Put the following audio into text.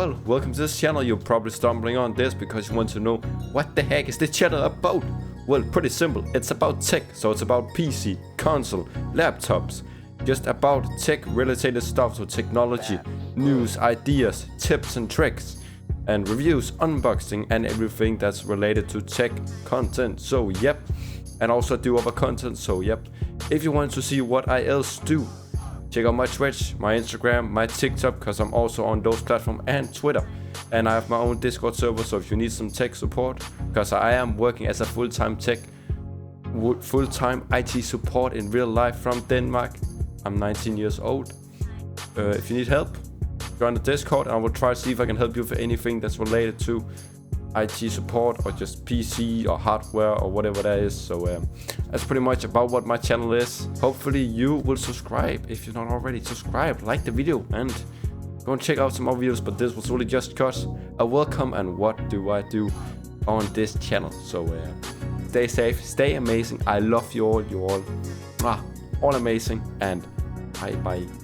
well, welcome to this channel. You're probably stumbling on this because you want to know what the heck is this channel about. Well, pretty simple. It's about tech, so it's about PC, console, laptops, just about tech-related stuff, so technology, news, ideas, tips and tricks, and reviews, unboxing, and everything that's related to tech content. So yep, and also do other content. So yep, if you want to see what I else do, check out my Twitch, my Instagram, my TikTok, because I'm also on those platforms, and Twitter. And I have my own Discord server, so if you need some tech support, because I am working as a full-time IT support in real life from Denmark. I'm 19 years old. If you need help, join the Discord, and I will try to see if I can help you with anything that's related to IT support or just PC or hardware or whatever that is. So that's pretty much about what my channel is. Hopefully you will subscribe if you're not already. Subscribe, like the video, and go and check out some more videos. But this was really just cause a welcome and what do I do on this channel. So stay safe, stay amazing. I love you all. You all amazing, and bye bye.